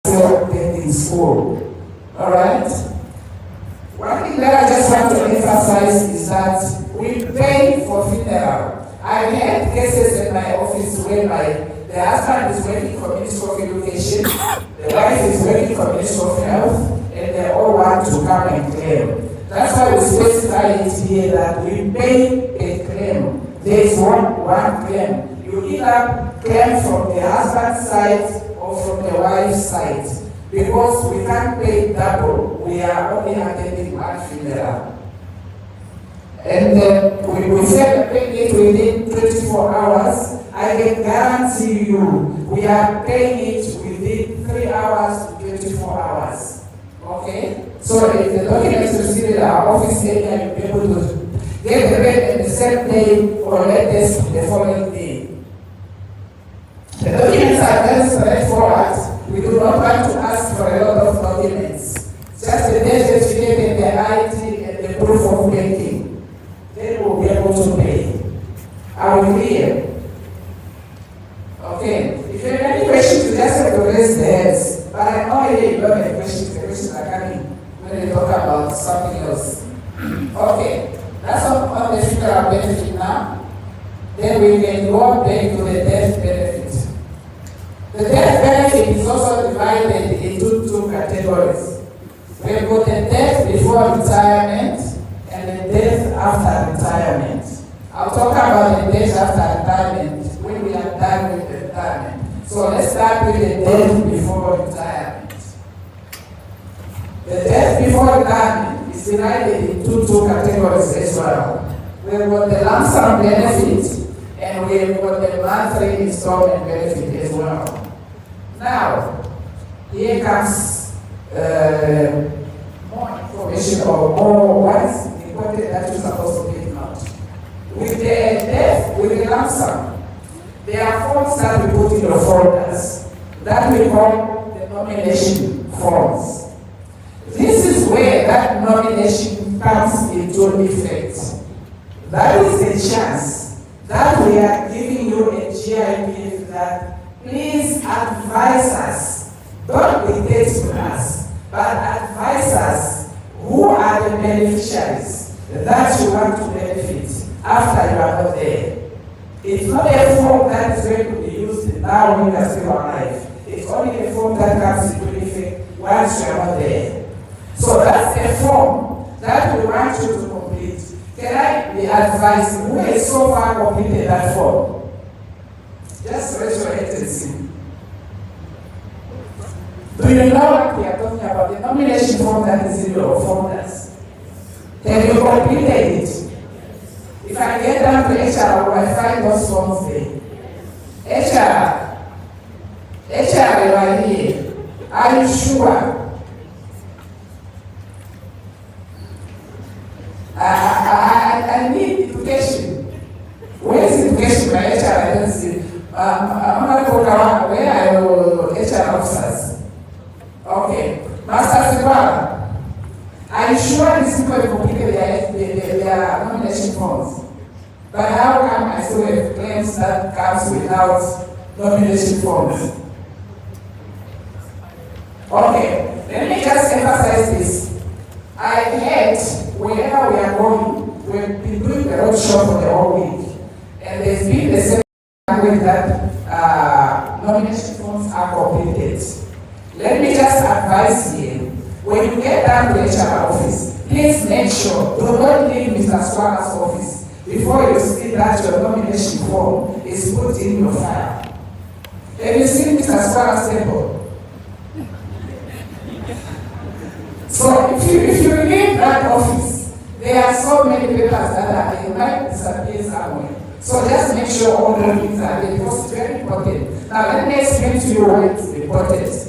in school. All right? One thing that I just want to emphasize is that we pay for funeral. I've had cases in my office where the husband is working for Ministry of Education, the wife is working for Ministry of Health, and they all want to come and claim. That's why we specify it here that we pay a claim. There is one claim. You either claim from the husband's side or from the wife's side. Because we can't pay double, we are only attending one funeral. And we said paying it within 24 hours. I can guarantee you, we are paying it within 3 hours to 24 hours. Okay? So if the documents received at our office area, you'll be able to get the rate the same day or latest the following day. The documents are very straightforward. We do not want to ask for a lot of documents. Just the death certificate and the ID and the proof of banking. Then we'll be able to pay. Are we clear? Okay. If you have any questions, you just have to raise the hands. But I know you don't have questions. The questions are coming when they talk about something else. Okay. That's on the funeral benefit now. Then we can go back to the death benefit. The death benefit is also divided into two categories. We've got the death before retirement and the death after retirement. I'll talk about the death after retirement when we are done with the retirement. So let's start with the death before retirement. The death before retirement is divided into two categories as well. We've got the lump sum benefit and we've got the monthly installment benefit as well. Now, here comes more information or more what's important that you're supposed to get out. With the death, with the lump sum, there are forms that we put in your folders that we call the nomination forms. This is where that nomination comes into effect. That is the chance that we are giving you a GIPF that please advise us, don't dictate to us, but advise us who are the beneficiaries that you want to benefit after you are not there. It's not a form that is going to be used now when you are still alive. It's only a form that comes into effect once you are not there. So that's a form that we want you to complete. Can I be advised who has so far completed that form? Just raise your hand and see. Do you know what we are talking about? The nomination form that is in your folders. Have you completed it? If I get down to HR, will I find those forms there? HR, you are here. Are you sure? I need education. Where is education by HR? I don't see. I'm not going to where are your HR officers? Okay. Master Sibara, are you sure these people have completed their nomination forms? But how come I still have claims that comes without nomination forms? Okay. Let me just emphasize this. I had, wherever we are going, we've been doing the roadshow for the whole week. And there's been the same language that nomination forms are completed. Let me just advise here, when you get down to the HR office, please make sure, do not leave Mr. Swaga's office before you see that your nomination form is put in your file. Have you seen Mr. Swaga's table? So if you leave that office, there are so many papers that are in might disappear somewhere. So just make sure all the things are there because it's very important. Now let me explain to you why it's important.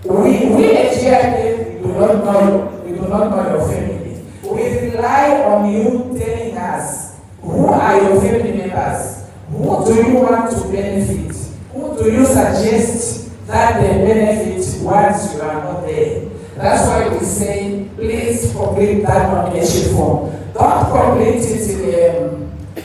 We at GIPF do not know your family. We rely on you telling us who are your family members, who do you want to benefit, who do you suggest that they benefit once you are not there. That's why we say, please complete that nomination form. Don't complete it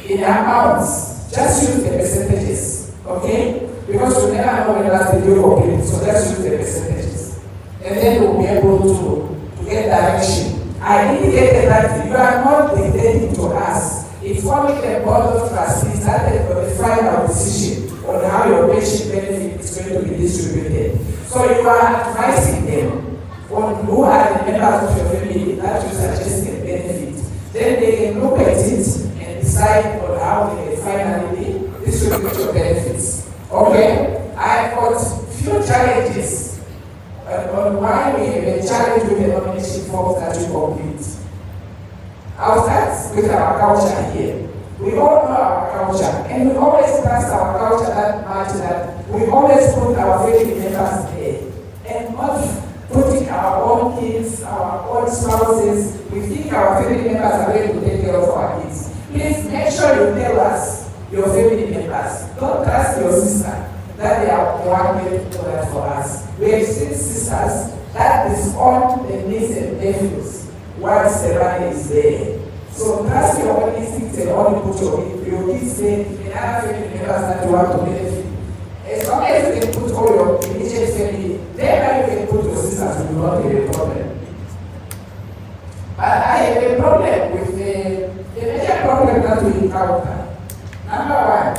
in amounts. Just use the percentages, okay? because you never know when that's the due complete. So let's use the percentages. And then we'll be able to get direction. I indicated that you are not dictating to us. It's only the board of trustees that they will final decision on how your pension benefit is going to be distributed. So you are advising them on who are the members of your family that you suggested benefit. Then they can look at it and decide on how they can finally distribute your benefits. Okay? I've got few challenges on why we have a challenge with the nomination forms that you complete. I'll start with our culture here. We all know our culture, and we always trust our culture that much that we always put our family members there, and not putting our own kids, our own spouses. We think our family members are going to take care of our kids. Please make sure you tell us your family members. Don't trust your sister that they are the one going to do that for us. We have seen sisters that disown the nieces and nephews once the money is there. So trust your own instincts and only put your kids there and other family members that you want to benefit. As long as you can put all your immediate family, then you can put your sisters, you will not have a problem. But I have a problem with the major problem that we encounter. Number one,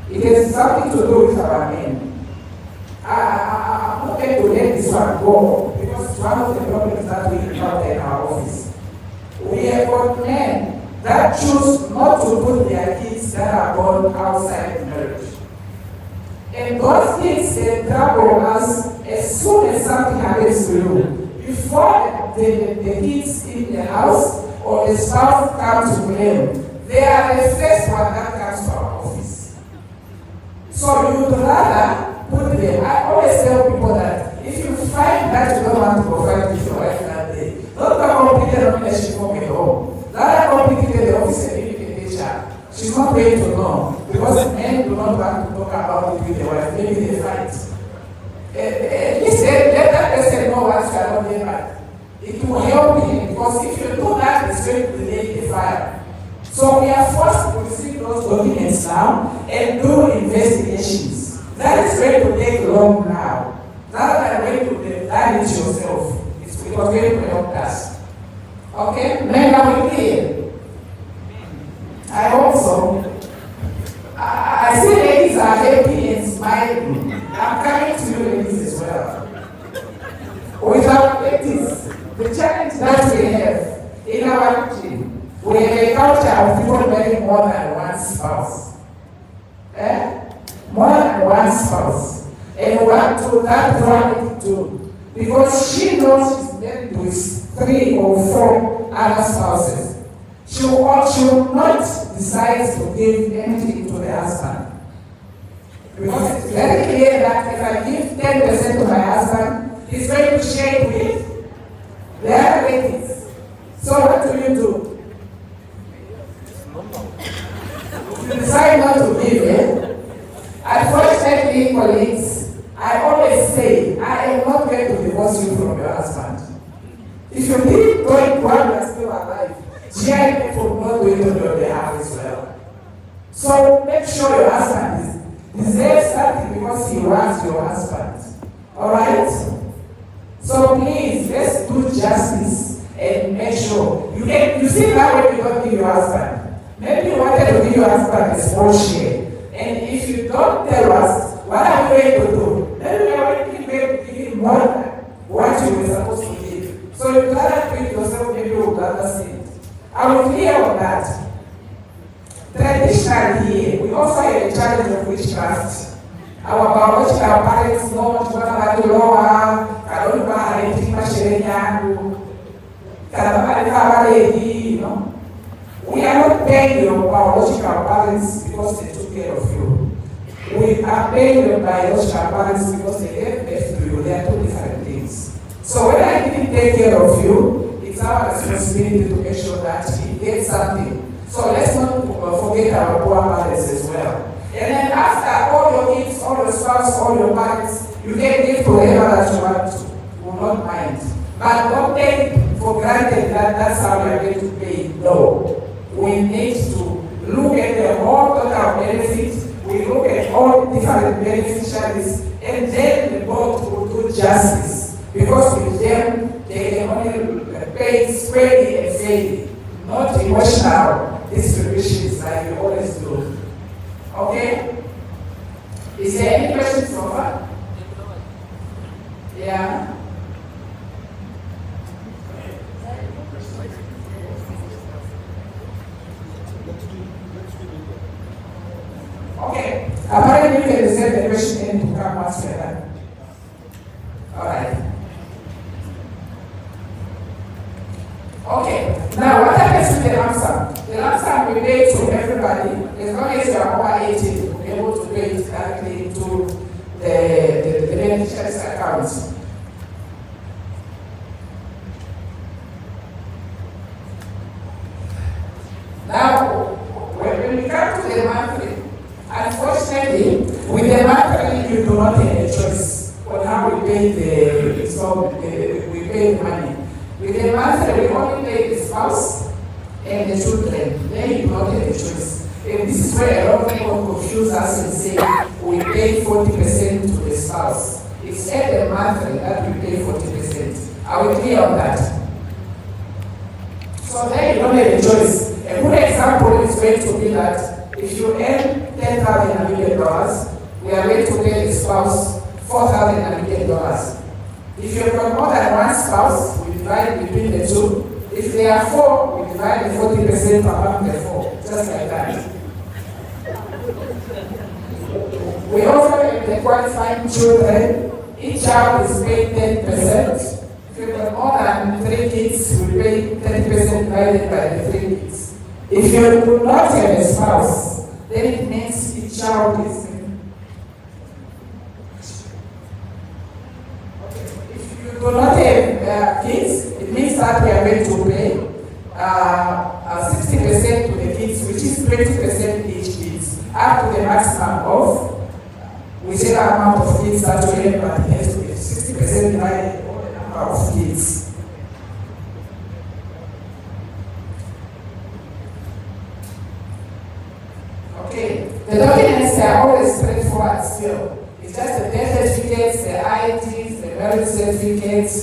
it has something to do with our men. I'm not going to let this one go because it's one of the problems that we encounter in our office. We have got men that choose not to put their kids that are born outside marriage. And those kids, they trouble us as soon as something happens to you. Before the kids in the house or the spouse comes to blame, they are the first one that comes to our office. So you would rather put them. I always tell people that if you find that you don't want to provide with your wife that day, don't complicate the nomination form at home. Rather complicate the office and HR. She's not going to know because men do not want to talk about it with their wife. Maybe they fight. At least let that person know what you are not doing right. It will help him because if you do that, it's going to delay the fire. So we are forced to receive those documents now and do investigations. That is going to take long now. Rather than going to done it yourself. It was going to help us. Okay? Men are clear. I also, I see ladies are happy and smiling. I'm coming to you ladies as well. Without ladies, the challenge that we have in our country, we have a culture of people marrying more than one spouse. More than one spouse. And we want to that one too. Because she knows she's married with 3 or 4 other spouses. She will not decide to give anything to the husband. Because it's very clear that if I give 10% to my husband, he's going to share it with the other ladies. So what do? You decide not to give it. Unfortunately, colleagues, I always say, I am not going to divorce you from your husband. If you keep going while you are still alive, GIPF will not do it on your behalf as well. So make sure your husband deserves something because he wants your husband. Alright? So please, let's do justice and make sure. You see that when you don't give your husband. Maybe you wanted to give your husband a small share. And if you don't tell us, what are we going to do? Then we are going to give him more than what you were supposed to give. So you gotta treat yourself, maybe you would understand. I will clear on that. Traditionally here, we also have a challenge of witchcraft. Our biological parents know what you want to lower, we are not paying your biological parents because they took care of you. We are paying your biological parents because they gave birth to you. They are 2 different things. So when I didn't take care of you, it's our responsibility to make sure that he gets something. So let's not forget our poor parents as well. And then after all your kids, all your spouse, all your parents, you can give to whoever that you want to. We will not mind. But don't take for granted that that's how we are going to pay. No. We need to look at the whole total benefits. We look at all different beneficiaries, and then the board will do justice. Because with them, they can only pay squarely and fairly, not emotional distributions like we always do. Okay? Is there any questions so far? Yeah? Okay. Apparently you can reserve the question and to come once we're done. Alright. Okay. Now what happens with the lump sum? The lump sum we pay to everybody as long as you are over 18, you'll be able to pay it directly into the beneficiary's account. Now, when we come to the monthly, unfortunately, with the monthly, you do not have a choice on how we pay we pay the money. With the monthly, we only pay the spouse and the children. Then you do not have a choice. And this is where a lot of people confuse us and say we pay 40% to the spouse. It's at the monthly that we pay 40%. Are we clear on that? So then you don't have a choice. A good example is going to be that if you earn $10,000 million, we are going to pay the spouse $4,000 million. If you've got more than one spouse, we divide between the two. If there are four, we divide the 40% among the four, just like that. We also have the qualifying children. Each child is paid 10%. If you've got more than 3 kids, we pay 30% divided by the 3 kids. If you do not have a spouse, then it means each child is. If you do not have kids, it means that we are going to pay 60% to the kids, which is 20% each kids, up to the maximum of whichever amount of kids that we have, but it has to be 60% divided by the number of kids. Okay, the documents are always straightforward still. It's just the death certificates, the IDs, the marriage certificates.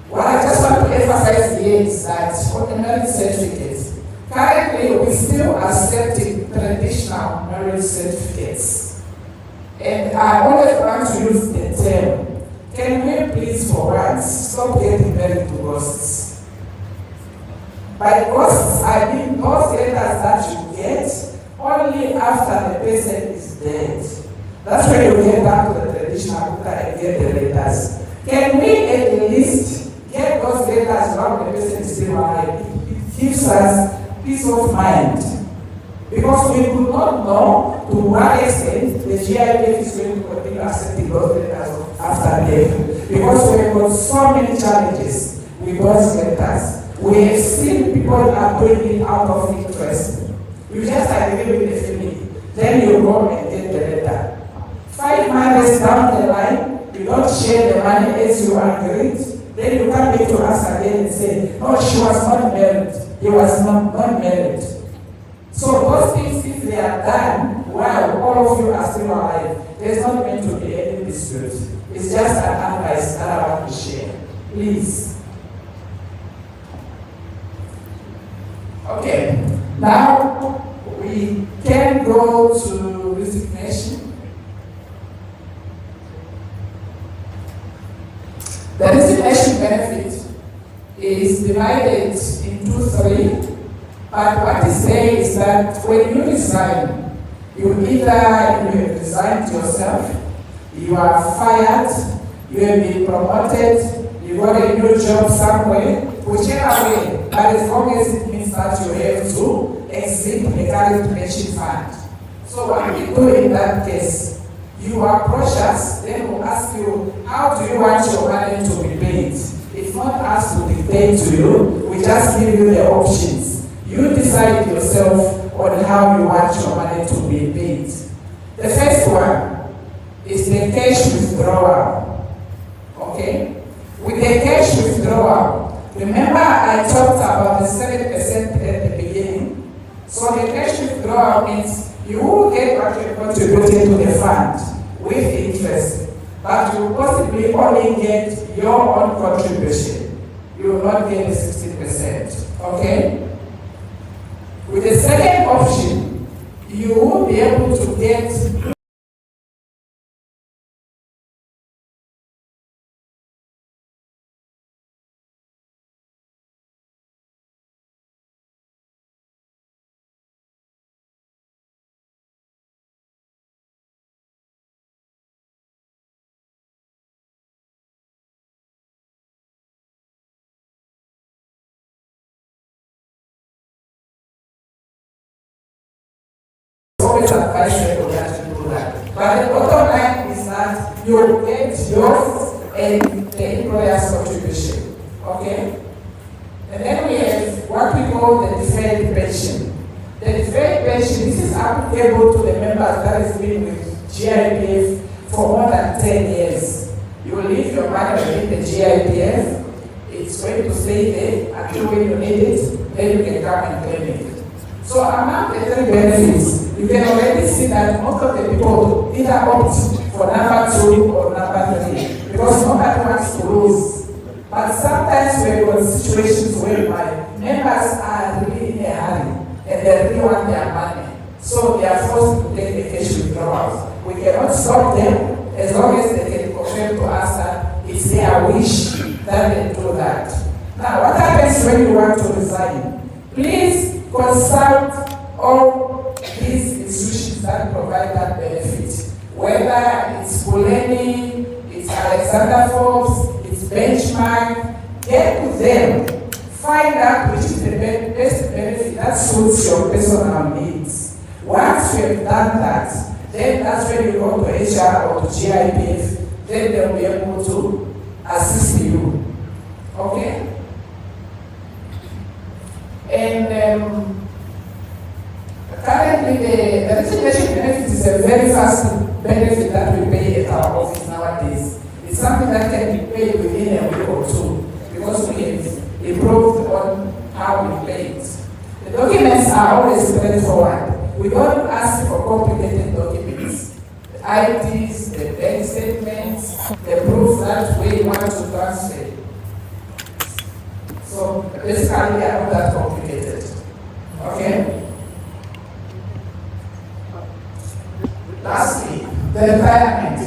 What I just want to emphasize here is that on the marriage certificates, currently we still accepting traditional marriage certificates. And I always want to use the term, can we please for once stop getting married to ghosts? By ghosts, I mean those letters that you get only after the person is dead. That's when you get back to the traditional book and get the letters. Can we at least get those letters while the person is still alive? It gives us peace of mind. Because we do not know to what extent the GIPF is going to continue accepting those letters after death. Because we have got so many challenges with those letters. We have seen people are doing it out of interest. You just agree with the family, then you go and get the letter. 5 months down the line, you don't share the money as you agreed, then you come back to us again and say, no, she was not married, he was not married. So those things, if they are done while all of you are still alive, there's not going to be any dispute. It's just an advice that I want to share. Please. Okay. Now, we can go to resignation. The resignation benefit is divided into 3, but what is there is that when you resign, you have resigned yourself, you are fired, you have been promoted, you got a new job somewhere, whichever way, but as long as it means that you have to exit the current pension fund. So what we do in that case, you approach us, then we'll ask you, how do you want your money to be paid? It's not us to dictate to you, we just give you the options. You decide yourself on how you want your money to be paid. The first one is the cash withdrawal. Okay? With the cash withdrawal, remember I talked about the 7% at the beginning. So the cash withdrawal means you will get what you contributed to the fund. with interest, but you possibly only get your own contribution. You will not get the 60%. Okay? With the second option, you will be able to get always advise people that to do that. But the bottom line is that you get yours and the employer's contribution. Okay? And then we have what we call the deferred pension. The deferred pension, this is applicable to the members that has been with GIPF for more than 10 years. You will leave your money within the GIPF, it's going to stay there until when you need it, then you can come and claim it. So among the three benefits, you can already see that most of the people either opt for number 2 or number 3 because nobody wants to lose. But sometimes we have situations where my members are really in a hurry and they really want their money. So they are forced to take the cash withdrawals. We cannot stop them as long as they can confirm to us that it's their wish that they do that. Now, what happens when you want to resign? Please consult all these institutions that provide that benefit. Whether it's Buleni, it's Alexander Forbes, it's Benchmark, get with them. Find out which is the best benefit that suits your personal needs. Once you have done that, then that's when you go to HR or to GIPF, then they'll be able to assist you. Okay? And currently, the resignation benefit is a very fast benefit that we pay at our office nowadays. It's something that can be paid within a week or two because we have improved on how we pay it. The documents are always straightforward. We don't ask for complicated documents. The IDs, the bank statements, the proof that we want to transfer. So basically, they are not that complicated. Okay? Lastly, the retirement.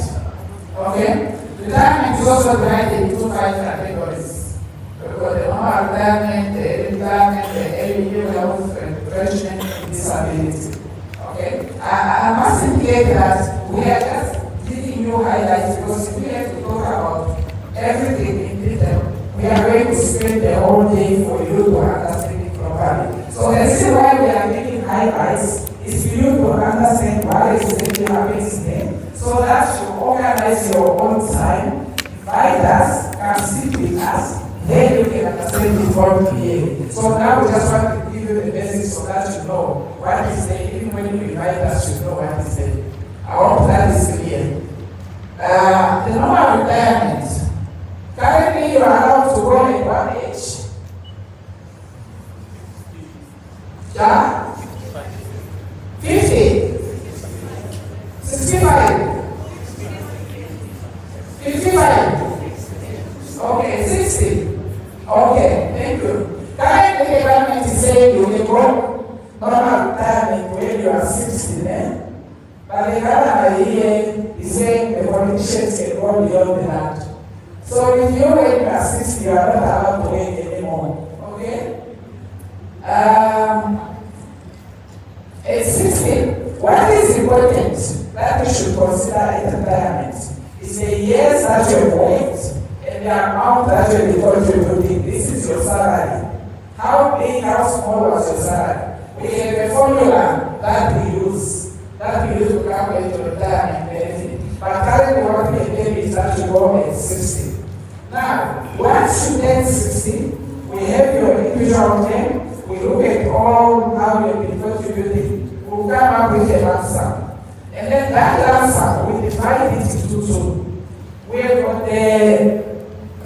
Okay? Retirement is also divided into 5 categories. We've got the normal retirement, the early retirement, the early year health, refreshment, and disability. Okay? I must indicate that we are just giving you highlights because if we have to talk about everything in detail, we are going to spend the whole day for you to understand it properly. So the reason why we are giving highlights is for you to understand what exactly happens there, so that you organize your own time, invite us, come sit with us, then you can understand it more clearly. So now we just want to give you the basics so that you know what is there. Even when you invite us, you know what is there. I hope that is clear. The normal retirement. Currently, you are allowed to go at what age? Yeah? 50? 65? 55? Okay, 60? Okay, thank you. Currently, the government is saying you can go normal retirement when you are 60 then. But the government here is saying the politicians can go beyond that. So if you when you are 60, you are not allowed to wait anymore. Okay? At 60, what is important that you should consider in retirement is the years that you have worked and the amount that you have been contributing. This is your salary. How big, how small was your salary? We have a formula that we use to calculate your retirement benefit. But currently what we have is that you go at 60. Now, once you get 60, we have your individual name, we look at all how you have been contributing, we'll come up with a lump sum. And then that lump sum, we divide it into 2. We have got the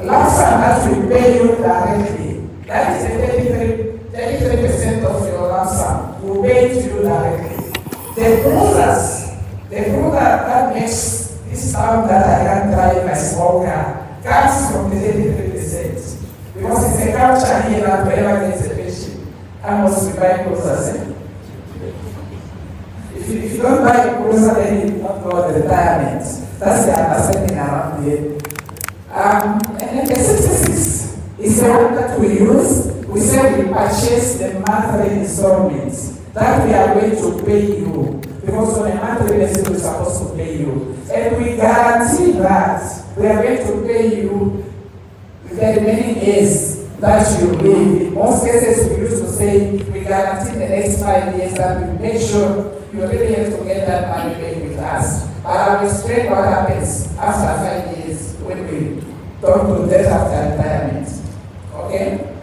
lump sum that we pay you directly. That is the 33% of your lump sum. We pay to you directly. The product that makes this this time that I can drive my small car comes from the 33%. Because it's a culture here that wherever there's a patient, I must be buying closer. If you don't buy closer, then you don't go to retirement. That's the understanding around here. And then the 66 is the one that we use. We say we purchase the monthly installments that we are going to pay you. Because on a monthly basis, we're supposed to pay you. And we guarantee that we are going to pay you the remaining years that you live. In most cases, we used to say we guarantee the next 5 years that we make sure you really have to get that money paid with us. But I will explain what happens after 5 years when we talk to death after retirement. Okay?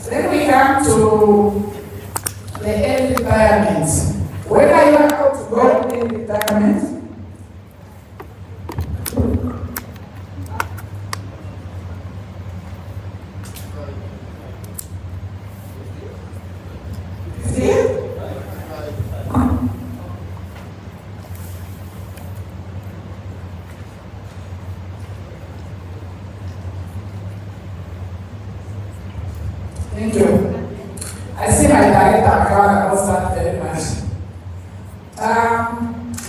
Then we come to the early retirement. When are you about to go in retirement? Thank you. I see my director knows that very much.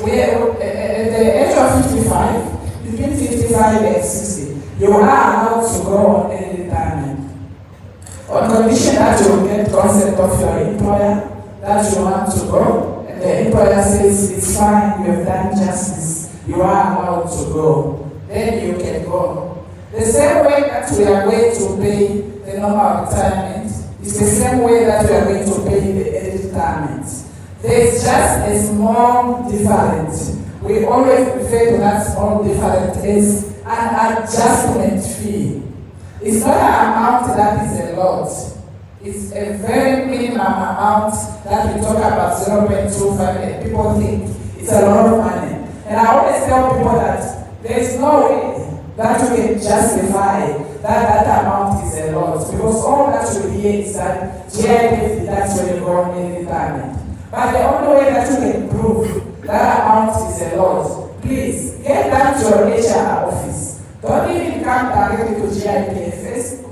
We are at the age of 55, between 55 and 60, you are allowed to go on early retirement. On condition that you get consent of your employer that you want to go, and the employer says it's fine, you have done justice, you are allowed to go, then you can go. The same way that we are going to pay the normal retirement is the same way that we are going to pay the early retirement. There is just a small difference. We always refer to that small difference as an adjustment fee. It's not an amount that is a lot. It's a very minimum amount that we talk about 0.25, and people think it's a lot of money. And I always tell people that there is no way that you can justify that amount is a lot, because all that you hear is that GIPF deducts when you go on in retirement. But the only way that you can prove that amount is a lot, please get down to your HR office. Don't even come directly to GIPF.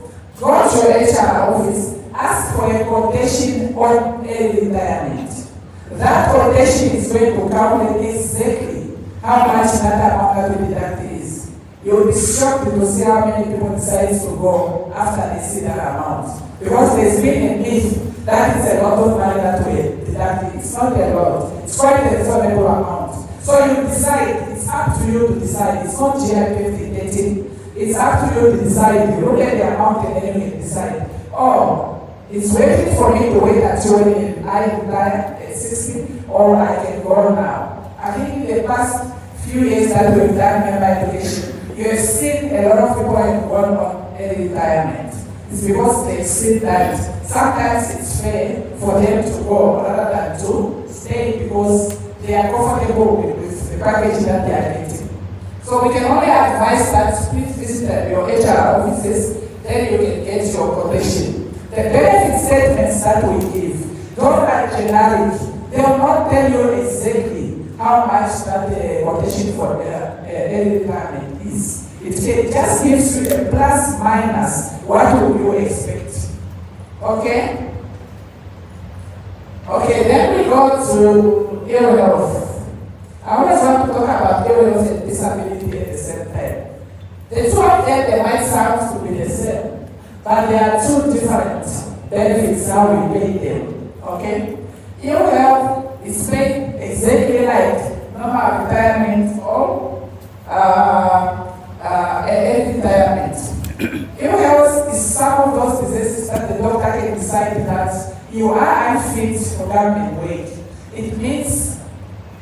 Go to your HR office, ask for a quotation on early retirement. That quotation is going to calculate exactly how much that amount that we deduct is. You'll be shocked to see how many people decide to go after they see that amount. Because there's been a myth that is a lot of money that way deducted. It's not a lot. It's quite a reasonable amount. So you decide. It's up to you to decide. It's not GIPF dictating. It's up to you to decide. You look at the amount and then you can decide. Oh, it's waiting for me to wait until when I retire at 60, or I can go now. I think in the past few years that we've done member education, you have seen a lot of people have gone on early retirement. It's because they've seen that sometimes it's fair for them to go rather than to stay, because they are comfortable with the package that they are getting. So we can only advise that please visit your HR offices, then you can get your quotation. The benefit statements that we give, those are generic. They will not tell you exactly how much that quotation for early retirement is. It just gives you a plus minus. What would you expect? Okay? Okay, then we go to ill health. I always want to talk about ill health and disability at the same time. The two of them, they might sound to be the same, but there are two different benefits how we pay them. Okay? Ill health is paid exactly like normal retirement or early retirement. Ill health is some of those diseases that the doctor can decide that you are unfit for government wage. It means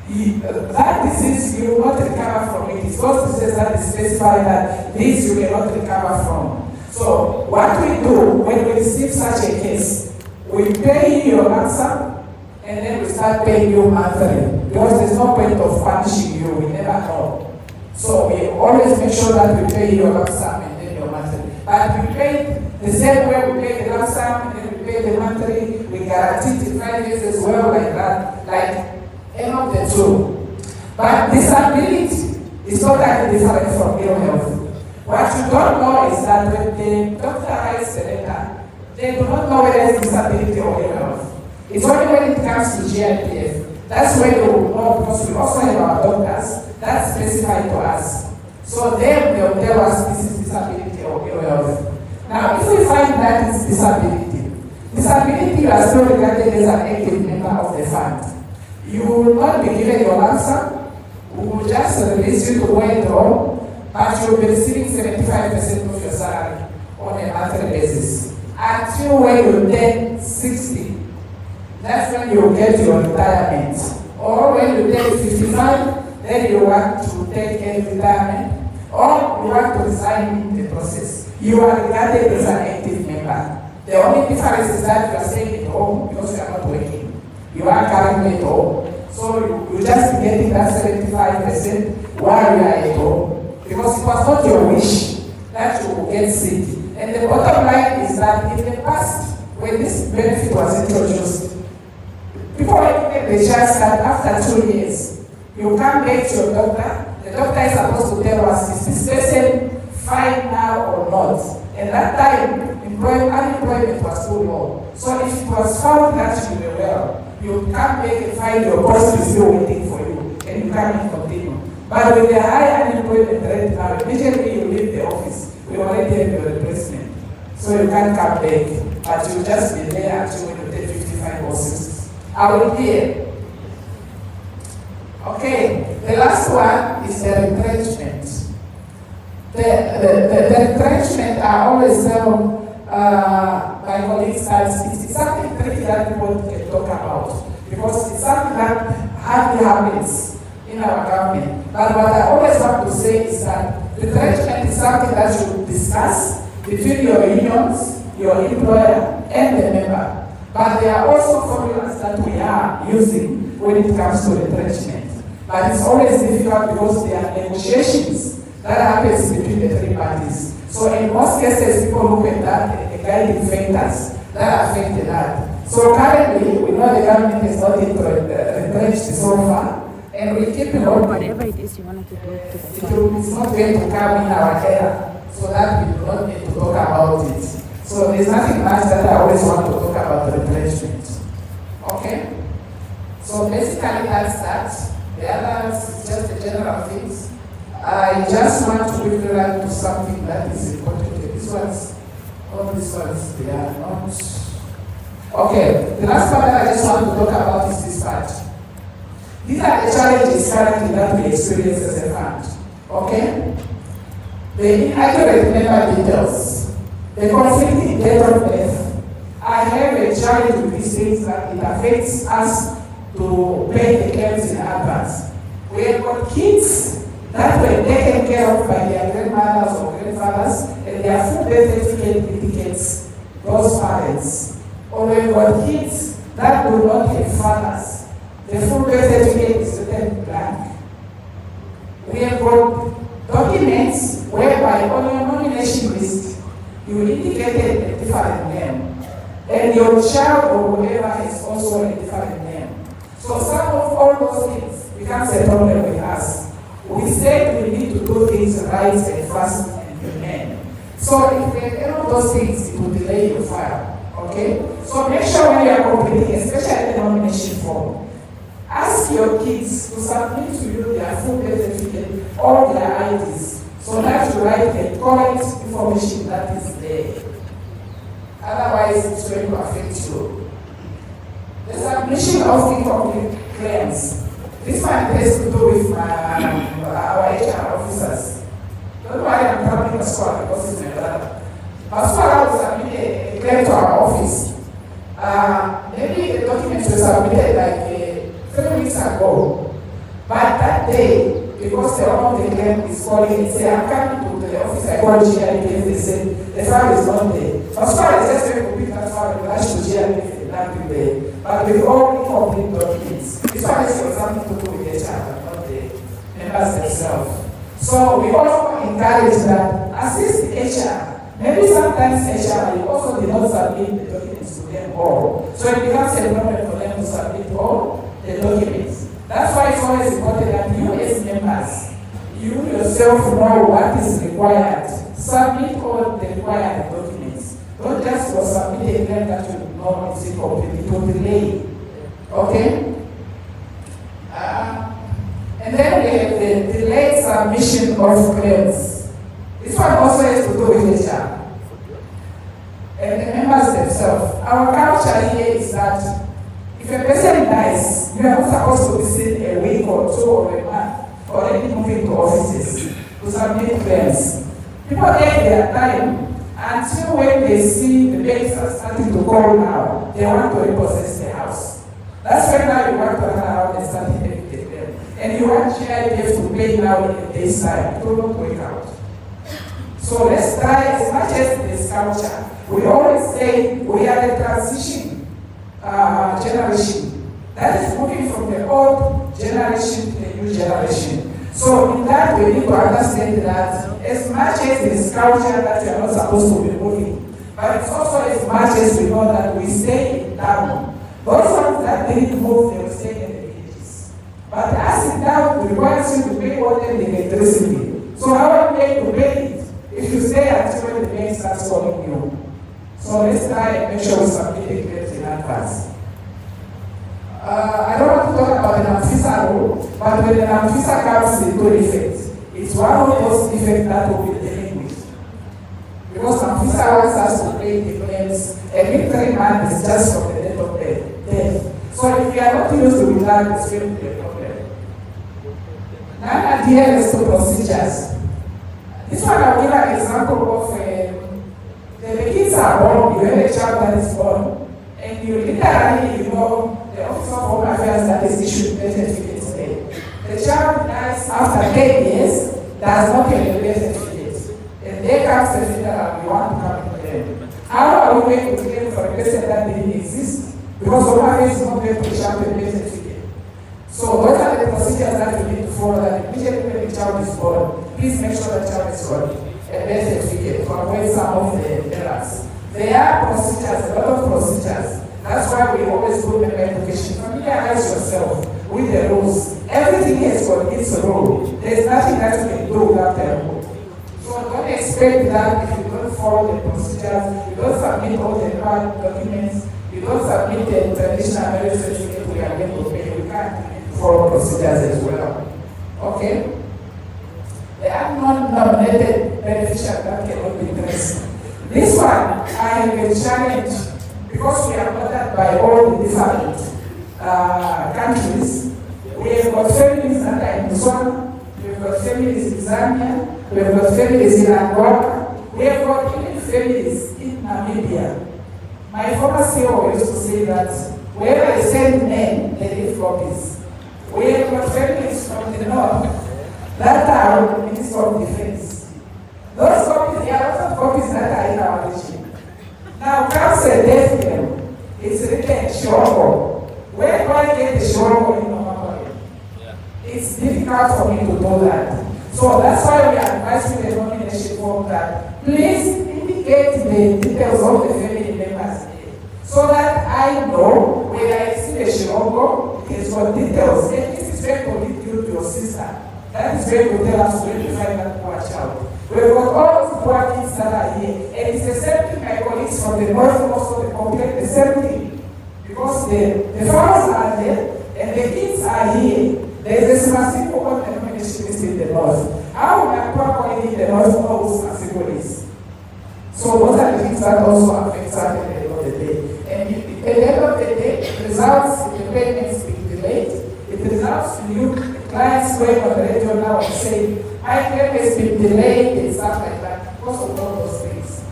that disease you will not recover from it. It's those diseases that is specified that these you cannot recover from. So what we do when we receive such a case, we pay you your lump sum and then we start paying you monthly, because there's no point of punishing you. We never know. So we always make sure that we pay your lump sum and then your monthly. But we pay the same way we pay the lump sum and then we pay the monthly. We guarantee the 5 years as well, like that, like any of the two. But disability, It's totally different from ill health. What you don't know is that when the doctor writes the letter, they do not know whether it's disability or ill health. It's only when it comes to GIPF. That's when they will know, because we also have our doctors that specify to us. So then they'll tell us this is disability or ill health. Now, if we find that it's disability, you are still regarded as an active member of the fund. You will not be given your lump sum. We will just release you to go and home, but you will be receiving 75% of your salary on a monthly basis until when you turn 60. That's when you get your retirement. Or when you turn 55, then you want to take a retirement, or you want to resign in the process. You are regarded as an active member. The only difference is that you are staying at home because you are not working. You are currently at home. So you just be getting that 75% while you are at home. Because it was not your wish that you will get sick. And the bottom line is that in the past, when this benefit was introduced, people were given the chance that after 2 years, you come back to your doctor. The doctor is supposed to tell us, is this person fine now or not? And that time, unemployment was too low. So if it was found that you were well, you come back and find your boss is still waiting for you, and you can't continue. But with the high unemployment rate now, immediately you leave the office, we already have your replacement. So you can't come back, but you just be there until when you take 55 or 60. I will be here. Okay, the last one is the retrenchment. The retrenchment are always by colleagues that it's something tricky that people can talk about, because it's something that hardly happens in our government. But what I always want to say is that retrenchment is something that you discuss between your unions, your employer, and the member. But there are also formulas that we are using when it comes to retrenchment. But it's always difficult because there are negotiations that happens between the three parties. So in most cases, people look at that and the guiding factors that affect that. So currently, we know the government is not entrenched so far, and we keep it on. Whatever it is you want to do. It's not going to come in our era, so that we do not need to talk about it. So there's nothing much that I always want to talk about retrenchment. Okay? So basically that's that. The others is just the general things. I just want to quickly run to something that is important. These ones, all these ones, they are not. Okay, the last part that I just want to talk about is this part. These are the challenges currently that we experience as a fund. Okay? The inaccurate member details, the conflicting date of birth. I have a challenge with these things that it affects us to pay the claims in advance. We have got kids that were taken care of by their grandmothers or grandfathers, and their full birth certificate indicates those parents. Or we've got kids that do not have fathers. The full birth certificate is written blank. We have got documents whereby on your nomination list, you indicated a different name, and your child or whoever has also a different name. So some of all those things becomes a problem with us. We said we need to do things right and fast and humane. So if we have any of those things, it will delay your file. Okay? So make sure when you are completing, especially the nomination form, ask your kids to submit to you their full birth certificate or their IDs, so that you write the correct information that is there. Otherwise, it's going to affect you. The submission of incomplete claims. This one has to do with our HR officers. Don't worry, I'm coming to school because it's my brother. Pastor will submit a claim to our office. Maybe the documents were submitted like 3 weeks ago. But that day, because the owner of the claim is calling and say, I'm coming to the office, I called GIPF, they said, the file is not there. Pastor is just going to pick that file and rush to GIPF. But with all incomplete documents. This one is for something to do with HR, but not the members themselves. So we also encourage that assist HR. Maybe sometimes HR will also did not submit the documents to them all. So it becomes a problem for them to submit all the documents. That's why it's always important that you as members, you yourself know what is required. Submit all the required documents. Don't just go submit a claim that you know is incomplete. It will delay. Okay? And then we have the delayed submission of claims. This one also has to do with HR. And the members themselves. Our culture here is that if a person dies, you are not supposed to be seen a week or 2 or a month already moving to offices to submit claims. People take their time until when they see the banks are starting to call now, they want to repossess the house. That's when now you want to run around and start evicting them. And you want GIPF to pay now in a day's time. It will not work out. So let's try as much as this culture. We always say we are the transition generation. That is moving from the old generation to the new generation. So in that we need to understand that as much as this culture that we are not supposed to be moving, but it's also as much as we know that we stay in town. Those ones that didn't move, they will stay in the villages. But as in town requires you to pay water and electricity. So how are you going to pay it if you stay until when the bank starts calling you? So let's try and make sure we submit the claims in advance. I don't want to talk about the NAMFISA rule, but when the NAMFISA comes into effect, it's one of those effects that we'll be dealing with. Because NAMFISA wants us to pay the claims every 3 months just from the date of death. So if we are not used to that, it's going to be a problem. Non-adherence to procedures. This one I'll give an example of the kids are born, you have a child that is born, and you literally, the Office of Home Affairs that is issued birth certificate today. The child dies after 10 years, does not get a birth certificate. And there comes the funeral, you want to come to them. How are we going to claim for a person that didn't exist? Because Home Affairs is not going to issue a birth certificate. So those are the procedures that you need to follow, that immediately when the child is born, please make sure the child is got a birth certificate to avoid some of the errors. There are procedures, a lot of procedures. That's why we always do member education. Familiarize yourself with the rules. Everything has got its rule. There's nothing that you can do without the rule. So don't expect that if you don't follow the procedures, you don't submit all the required documents, you don't submit the traditional marriage certificate, we are going to pay. We can't follow procedures as well. Okay? The non-nominated beneficiary that cannot be traced. This one, I have a challenge because we are bothered by all the different countries. We have got families that are in Botswana, we have got families in Zambia, we have got families in Angola, we have got even families in Namibia. My former CEO used to say that wherever they send men, they leave copies. We have got families from the north that are with the Minister of Defense. Those copies, there are lots of copies that are in our regime. Now comes a death claim. It's written Shongo. Where do I get the Shongo in Nomapoli? It's difficult for me to do that. So that's why we advise you the nomination form that please indicate the details of the family members here, so that I know when I see the Shongo, it has got details. And this is very to lead you to your sister. That is very to tell us where to find that poor child. We've got all the poor kids that are here. And it's the same thing my colleagues from the north also complain the same thing. Because the fathers are there and the kids are here. There is a Masiko on the nomination list in the north. How will my poor colleague in the north know who Masiko is? So those are the things that also affect us at the end of the day. And at the end of the day, it results in the payments being delayed. It results in you clients going on the radio now and saying, my claim has been delayed and stuff like that because of all those things.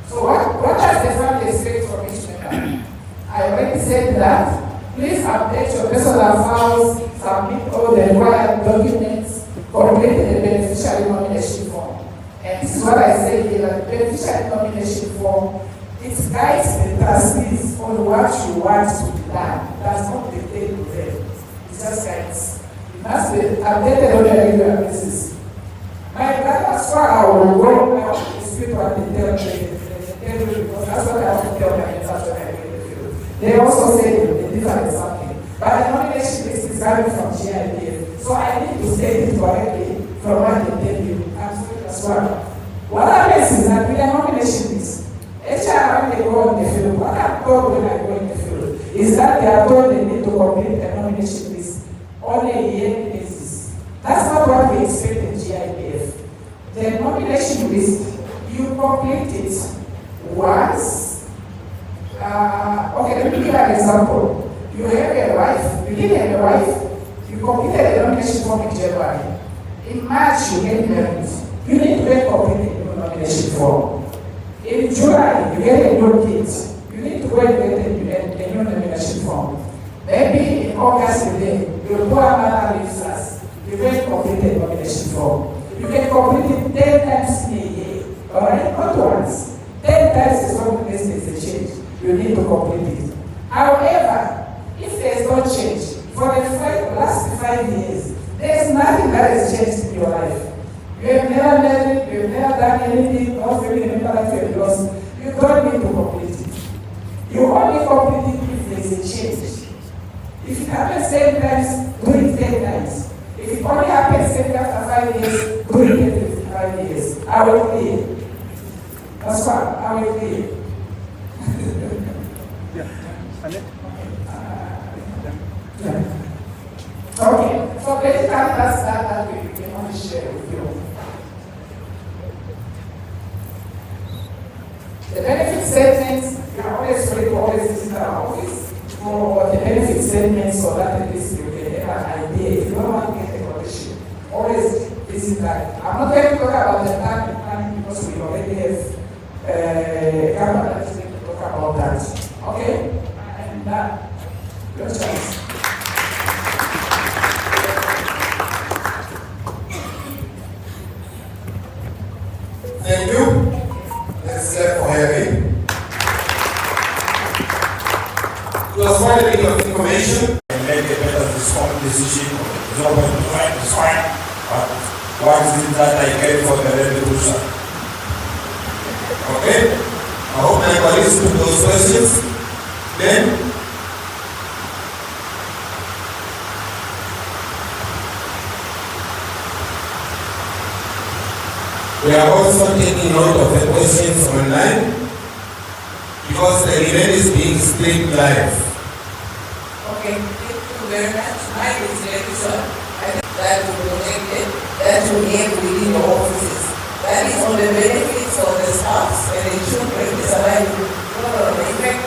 So what does the family expect from each member? I already said that. Please update your personal files, submit all the required documents, complete the beneficiary nomination form. And this is what I say here, that the beneficiary nomination form, it guides the trustees on what you want to be done. It does not dictate to them. It just guides. It must be updated on a regular basis. My brother, so I will go now to speak what they tell me, because that's what I have to tell them, that's what I do. They also say the different something. But the nomination list is coming from GIPF. So I need to state it correctly from what they tell you, absolutely as well. What happens is that with the nomination list, HR, when they go in the field, what I'm told when I go in the field is that they are told they need to complete the nomination list on a yearly basis. That's not what we expect in GIPF. The nomination list, you complete it once. Okay, let me give you an example. You have a wife, you didn't have a wife, you completed the nomination form in January. In March, you get married. You need to get completed your nomination form. In July, you get a new kid. You need to go and get a new nomination form. Maybe in August, your poor mother leaves us. You get completed nomination form. You can complete it 10 times in a year. Alright? Not once. 10 times is what makes a change. You need to complete it. However, if there is no change, for the last 5 years, there is nothing that has changed in your life. You have never married, you have never done anything, no family member that you have lost. You don't need to complete it. You only complete it if there is a change. If it happens 10 times, do it 10 times. If it only happens after 5 years, do it every 5 years. I will clear. That's what I will clear. Okay, so basically that's that we can only share with you. The benefit statements, you are always free to always visit our office for the benefit statements so that at least you can have an idea. If you don't want to get a quotation, always visit that. I'm not going to talk about the time because we already have a couple of things to talk about that. Okay? And your chance. Thank you. Let's clap for Harry. It was quite a bit of information and make a better decision. It's fine. But what is it that I get for the resolution? Okay? I hope my colleagues put those questions. Then, we are also taking note of the questions online because the event is being streamed live. Okay, thank you very much. My institution, I think that will be protected, that will aim within the offices. That is on the benefits of the staffs and the children is surviving. In fact,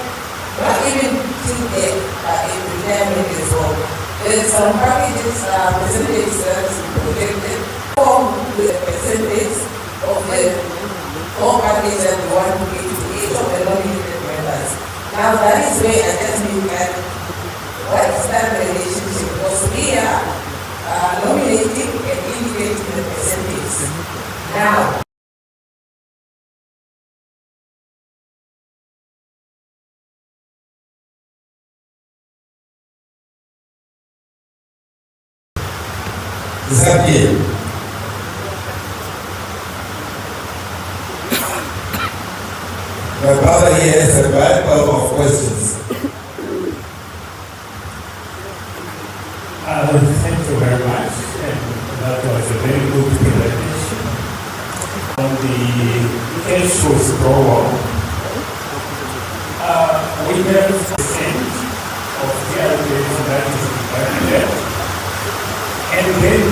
not even till they are in retirement as well. There are some packages, percentages that is protected, form with a percentage of the whole package that we want to give to each of the nominated members. Now that is where I just look at what is that relationship, because we are nominating and indicating the percentage. Now, Is that clear? My brother here has a bad number of questions. Thank you very much. And that was a very good presentation. On the cash withdrawal, we have percent of the allocation that is divided, and then